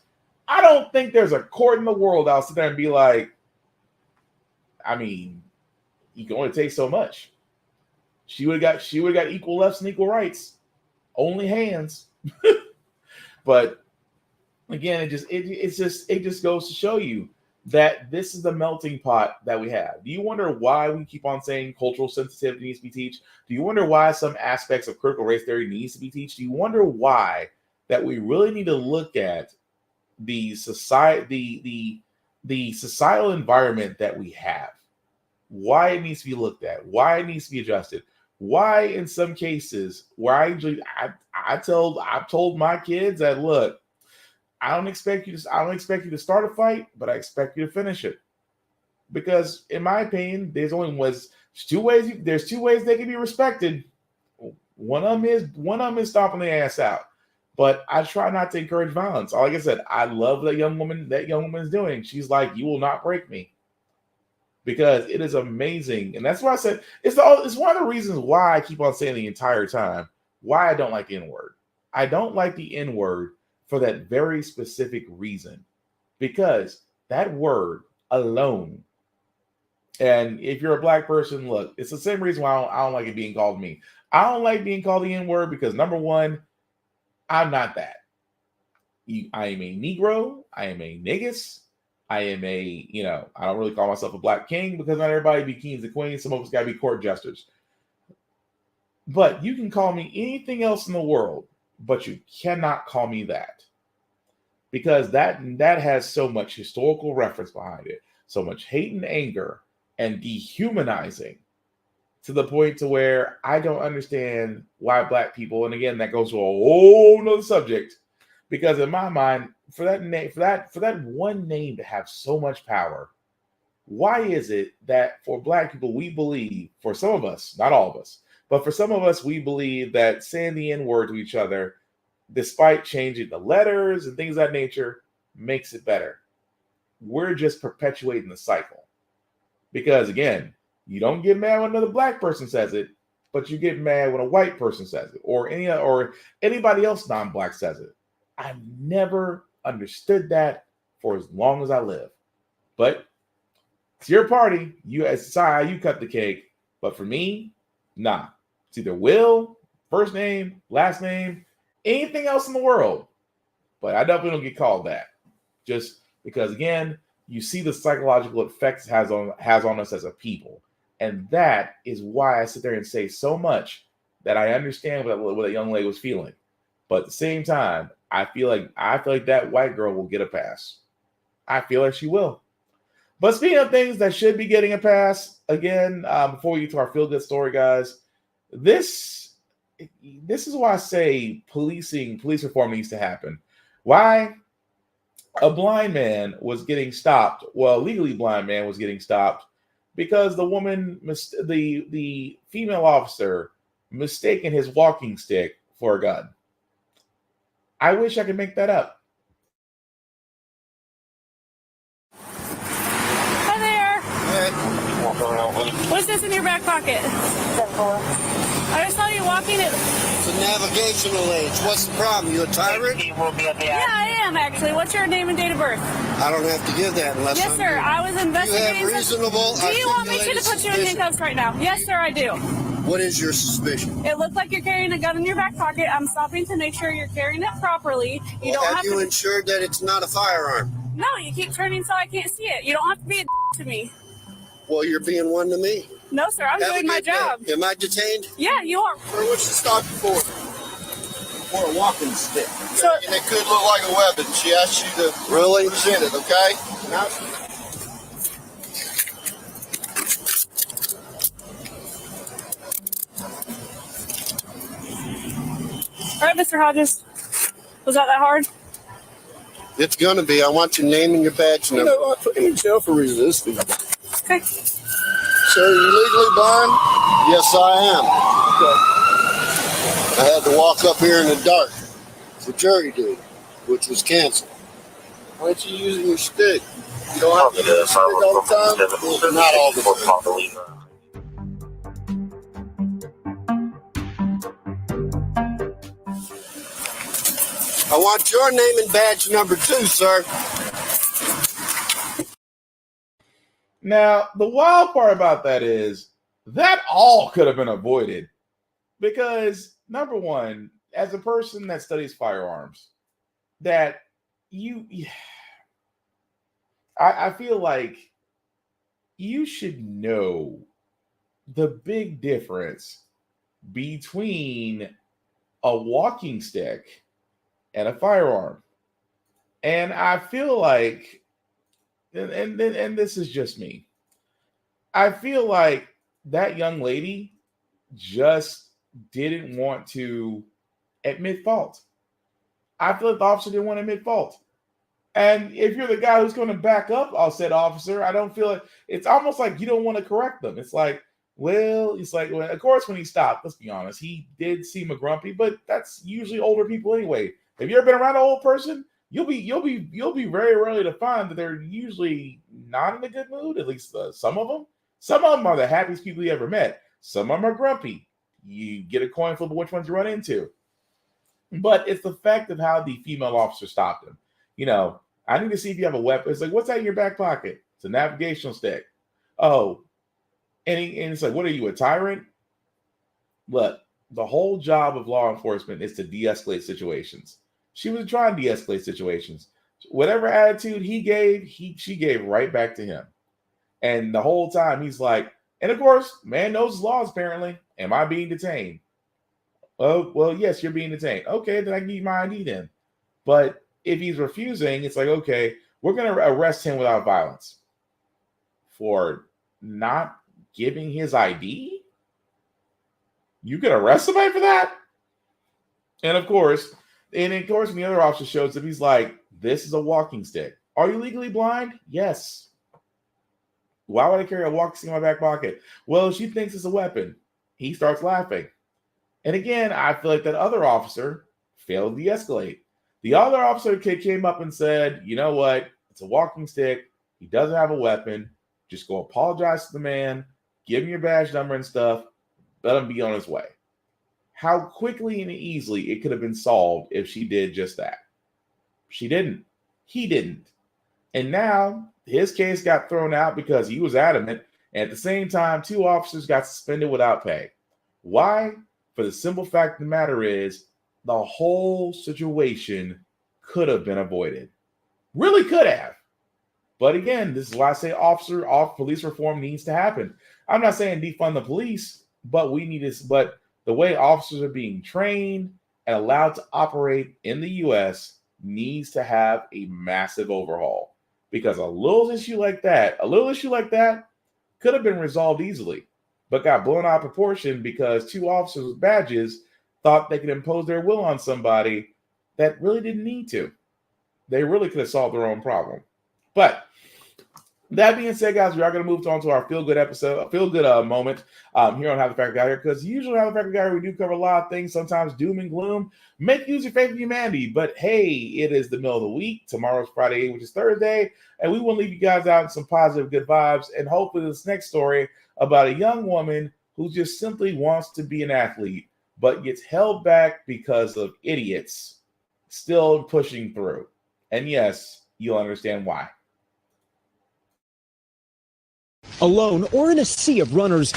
I don't think there's a court in the world I'll sit there and be like, I mean, you can only take so much. She would have got equal lefts and equal rights, only hands. But again, it just goes to show you that this is the melting pot that we have. Do you wonder why we keep on saying cultural sensitivity needs to be taught? Do you wonder why some aspects of critical race theory needs to be taught? Do you wonder why that we really need to look at the society, the societal environment that we have? Why it needs to be looked at? Why it needs to be adjusted? Why in some cases where I've told my kids that, look, I don't expect you to start a fight, but I expect you to finish it. Because in my opinion, there's two ways they can be respected. One of them is stomping their ass out. But I try not to encourage violence. Like I said, I love that young woman is doing. She's like, you will not break me. Because it is amazing. And that's why I said it's one of the reasons why I keep on saying the entire time why I don't like the N-word. I don't like the N-word for that very specific reason. Because that word alone, and if you're a black person, look, it's the same reason why I don't like it being called me. I don't like being called the N-word because, number one, I'm not that. I am a Negro. I am a niggas. I am a, I don't really call myself a black king because not everybody be kings and queens. Some of us got to be court jesters. But you can call me anything else in the world, but you cannot call me that. Because that has so much historical reference behind it, so much hate and anger and dehumanizing to the point to where I don't understand why black people, and again, that goes to a whole nother subject, because in my mind, for that name, for that one name to have so much power, why is it that for black people, we believe, for some of us, not all of us, but for some of us, we believe that saying the N-word to each other, despite changing the letters and things of that nature, makes it better. We're just perpetuating the cycle. Because again, you don't get mad when another black person says it, but you get mad when a white person says it, or anybody else non-black says it. I've never understood that for as long as I live. But it's your party. You decide how you cut the cake. But for me, nah. It's either Will, first name, last name, anything else in the world. But I definitely don't get called that. Just because, again, you see the psychological effects it has on us as a people. And that is why I sit there and say so much that I understand what that young lady was feeling. But at the same time, I feel like that white girl will get a pass. I feel like she will. But speaking of things that should be getting a pass, again, before we get to our feel-good story, guys, this is why I say police reform needs to happen. Why? A blind man was getting stopped. Well, legally blind man was getting stopped because the woman, the female officer, mistaken his walking stick for a gun. I wish I could make that up. Hi there. Hey. What's this in your back pocket? I just saw you walking it. It's a navigational age. What's the problem? You a tyrant? Yeah, I am actually. What's your name and date of birth? I don't have to give that unless Yes, sir. I was investigating. You have reasonable. Do you want me to put you in handcuffs right now? Yes, sir, I do. What is your suspicion? It looks like you're carrying a gun in your back pocket. I'm stopping to make sure you're carrying it properly. You don't have you to... ensured that it's not a firearm? No, you keep turning so I can't see it. You don't have to be a to me. Well, you're being one to me. No, sir, I'm doing my job. Am I detained? Yeah, you are. Sir, what's the stop for? For a walking stick. So, and it could look like a weapon. She asked you to present it, okay? Now, all right, Mr. Hodges. Was that hard? it's going to be. I want your name and your badge number. I'll put you in jail for resisting. Okay. Sir, are you legally blind? Yes, I am. Okay. I had to walk up here in the dark for jury duty, which was canceled. Why aren't you using your stick? You don't have to use your stick all the time? Not all the time. I want your name and badge number 2, sir. Now, the wild part about that is that all could have been avoided because, number one, as a person that studies firearms, that I feel like you should know the big difference between a walking stick and a firearm. And I feel like, and this is just me, I feel like that young lady just didn't want to admit fault. I feel like the officer didn't want to admit fault. And if you're the guy who's going to back up said officer, I don't feel like, it's almost like you don't want to correct them. It's like, well, of course, when he stopped, let's be honest, he did seem a grumpy, but that's usually older people anyway. Have you ever been around an old person? You'll be very rarely to find that they're usually not in a good mood. At least some of them. Some of them are the happiest people you ever met. Some of them are grumpy. You get a coin flip of which ones you run into. But it's the fact of how the female officer stopped him. I need to see if you have a weapon. It's like, what's that in your back pocket? It's a navigational stick. Oh, and it's like, what are you, a tyrant? Look, The whole job of law enforcement is to de-escalate situations. She was trying to de-escalate situations. Whatever attitude he gave, she gave right back to him. And the whole time he's like, and of course, man knows his laws apparently. Am I being detained? Oh, well, yes, you're being detained. Okay, then I need my ID then. But if he's refusing, it's like, okay, we're going to arrest him without violence for not giving his ID. You could arrest somebody for that? And of course, when the other officer shows up, he's like, this is a walking stick. Are you legally blind? Yes. Why would I carry a walking stick in my back pocket? Well, she thinks it's a weapon. He starts laughing. And again, I feel like that other officer failed to de-escalate. The other officer came up and said, you know what? It's a walking stick. He doesn't have a weapon. Just go apologize to the man. Give him your badge number and stuff. Let him be on his way. How quickly and easily it could have been solved if she did just that. She didn't. He didn't. And now his case got thrown out because he was adamant. And at the same time, 2 officers got suspended without pay. Why? For the simple fact of the matter is, the whole situation could have been avoided. Really could have. But again, this is why I say police reform needs to happen. I'm not saying defund the police, but the way officers are being trained and allowed to operate in the U.S. needs to have a massive overhaul. Because a little issue like that could have been resolved easily, but got blown out of proportion because 2 officers with badges thought they could impose their will on somebody that really didn't need to. They really could have solved their own problem. But that being said, guys, we are going to move on to our feel-good moment here on How the Frack Got Here, because usually on How the Frack Got Here, we do cover a lot of things, sometimes doom and gloom, make use of faith in humanity. But hey, it is the middle of the week. Tomorrow's Friday, which is Thursday, and we want to leave you guys out with some positive, good vibes, and hopefully this next story about a young woman who just simply wants to be an athlete, but gets held back because of idiots still pushing through. And yes, you'll understand why. Alone or in a sea of runners,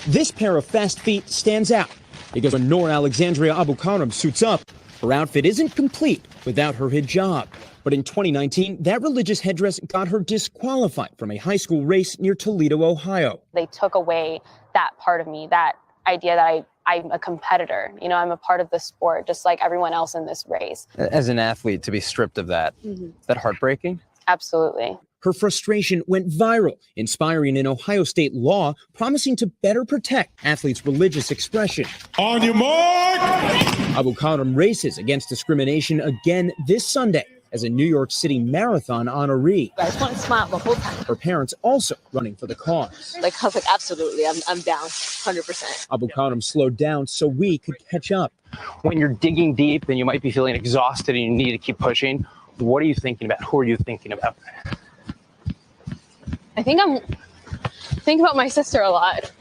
this pair of fast feet stands out because when Noor Alexandria Abukaram suits up, her outfit isn't complete without her hijab. But in 2019, that religious headdress got her disqualified from a high school race near Toledo, Ohio. They took away that part of me, that idea that I'm a competitor. You know, I'm a part of the sport, just like everyone else in this race. As an athlete, to be stripped of that, is that heartbreaking? Absolutely. Her frustration went viral, inspiring an Ohio state law promising to better protect athletes' religious expression. On your mark! Abukaram races against discrimination again this Sunday as a New York City marathon honoree. I just want to smile the whole time. Her parents also running for the cause. I was like, absolutely, I'm down, 100%. Abukaram slowed down so we could catch up. When you're digging deep and you might be feeling exhausted and you need to keep pushing, what are you thinking about? Who are you thinking about? I think I'm thinking about my sister a lot.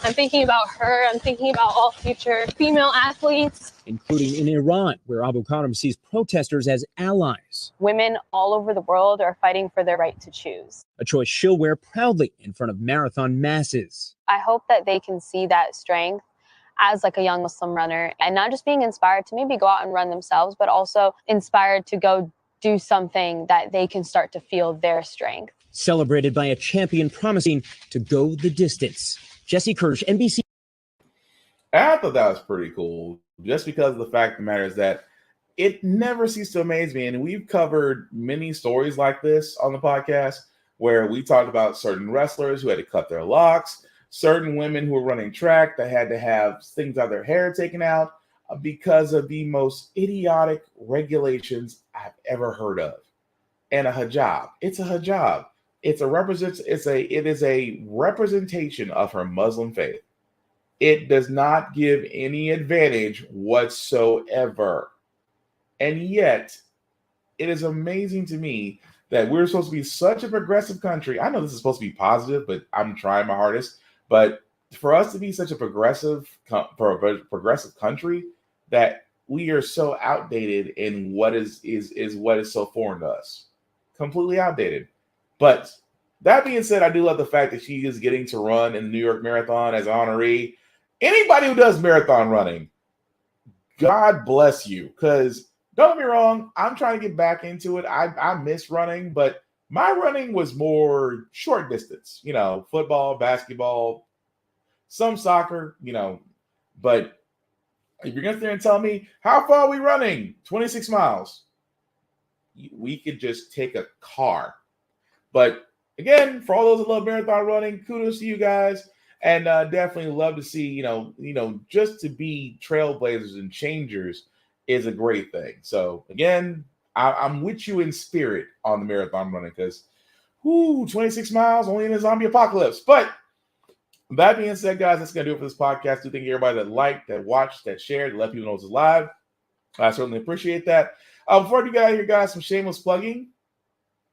I'm thinking about her. I'm thinking about all future female athletes. Including in Iran, where Abukaram sees protesters as allies. Women all over the world are fighting for their right to choose. A choice she'll wear proudly in front of marathon masses. I hope that they can see that strength as like a young Muslim runner and not just being inspired to maybe go out and run themselves, but also inspired to go do something that they can start to feel their strength. Celebrated by a champion promising to go the distance. Jesse Kirsch, NBC. I thought that was pretty cool, just because of the fact of the matter is that it never ceases to amaze me. And we've covered many stories like this on the podcast where we talked about certain wrestlers who had to cut their locks, certain women who were running track that had to have things out of their hair taken out because of the most idiotic regulations I've ever heard of. And a hijab. It's a hijab. It is a representation of her Muslim faith. It does not give any advantage whatsoever. And yet, it is amazing to me that we're supposed to be such a progressive country. I know this is supposed to be positive, but I'm trying my hardest. But for us to be such a progressive country, that we are so outdated in what is so foreign to us. Completely outdated. But that being said, I do love the fact that she is getting to run in the New York Marathon as an honoree. Anybody who does marathon running, God bless you. Because don't get me wrong, I'm trying to get back into it. I miss running, but my running was more short distance, football, basketball, some soccer, but if you're going to sit there and tell me, how far are we running? 26 miles. We could just take a car. But again, for all those that love marathon running, kudos to you guys. And definitely love to see, just to be trailblazers and changers is a great thing. So again, I'm with you in spirit on the marathon running because 26 miles only in a zombie apocalypse. But that being said, guys, that's going to do it for this podcast. Do thank everybody that liked, that watched, that shared, that let people know it's live. I certainly appreciate that. Before we get out of here, guys, some shameless plugging,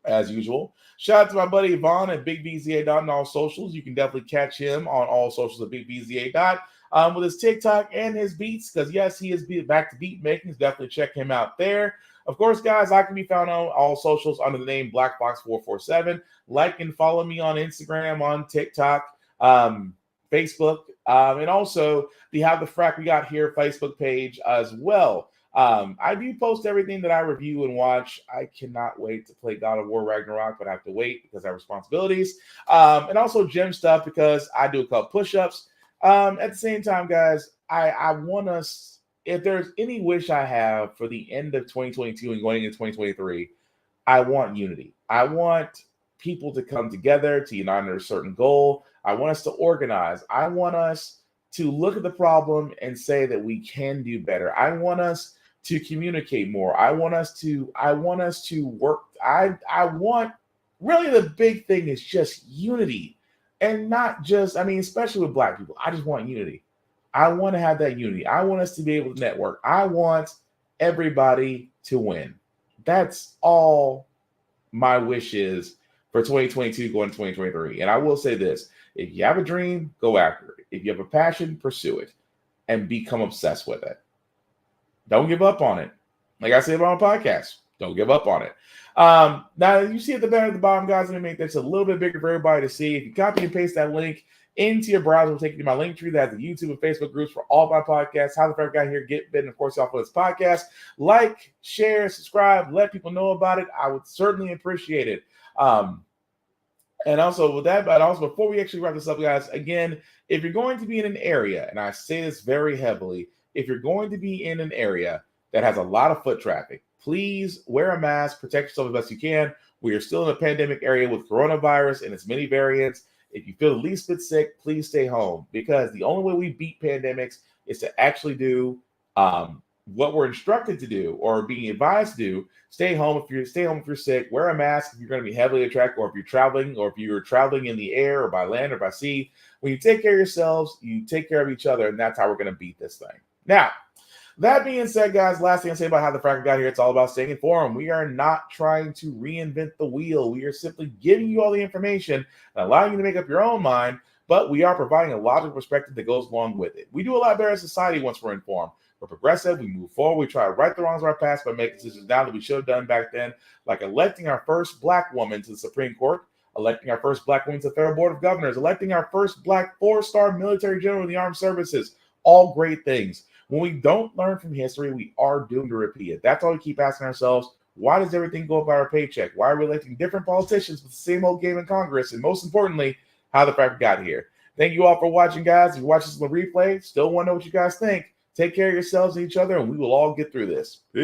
as usual. Shout out to my buddy Vaughn at BigBZA on all socials. You can definitely catch him on all socials at BigBZA with his TikTok and his beats, because, yes, he is back to beat making. Definitely check him out there. Of course, guys, I can be found on all socials under the name BlackFox447. Like and follow me on Instagram, on TikTok, Facebook, and also the How the Frack We Got Here Facebook page as well. I do post everything that I review and watch. I cannot wait to play God of War Ragnarok, but I have to wait because I have responsibilities. And also gym stuff because I do a couple push-ups. At the same time, guys, I want us, if there's any wish I have for the end of 2022 and going into 2023, I want unity. I want people to come together to unite under a certain goal. I want us to organize. I want us to look at the problem and say that we can do better. I want us to communicate more. I want us to work. I want, really the big thing is just unity, and not just, especially with Black people. I just want unity. I want to have that unity. I want us to be able to network. I want everybody to win. That's all my wish is for 2022 going to 2023. And I will say this: if you have a dream, go after it. If you have a passion, pursue it and become obsessed with it. Don't give up on it. Like I said on my podcast, don't give up on it. Now, you see at the bottom, guys, let me make this a little bit bigger for everybody to see. If you copy and paste that link into your browser, we'll take you to my link tree that has the YouTube and Facebook groups for all of my podcasts. How the Frack Got Here, Get Bit, and of course, off of this podcast. Like, share, subscribe, let people know about it. I would certainly appreciate it. And also with that, but also before we actually wrap this up, guys, again, if you're going to be in an area, and I say this very heavily, if you're going to be in an area that has a lot of foot traffic, please wear a mask, protect yourself as best you can. We are still in a pandemic area with coronavirus and its many variants. If you feel the least bit sick, please stay home, because the only way we beat pandemics is to actually do what we're instructed to do or being advised to do. Stay home if you're sick. Wear a mask if you're going to be heavily attracted, or if you're traveling in the air or by land or by sea. When you take care of yourselves, you take care of each other, and that's how we're going to beat this thing. Now, that being said, guys, last thing I'll say about How the Frack Got Here, it's all about staying informed. We are not trying to reinvent the wheel. We are simply giving you all the information and allowing you to make up your own mind, but we are providing a logical perspective that goes along with it. We do a lot better as a society once we're informed. We're progressive. We move forward. We try to right the wrongs of our past by making decisions now that we should have done back then, like electing our first Black woman to the Supreme Court, electing our first Black woman to the Federal Board of Governors, electing our first Black 4-star military general in the armed services. All great things. When we don't learn from history, we are doomed to repeat it. That's all we keep asking ourselves. Why does everything go by our paycheck? Why are we electing different politicians with the same old game in Congress? And most importantly, how the Frack got here. Thank you all for watching, guys. If you watch this on the replay, still want to know what you guys think. Take care of yourselves and each other, and we will all get through this.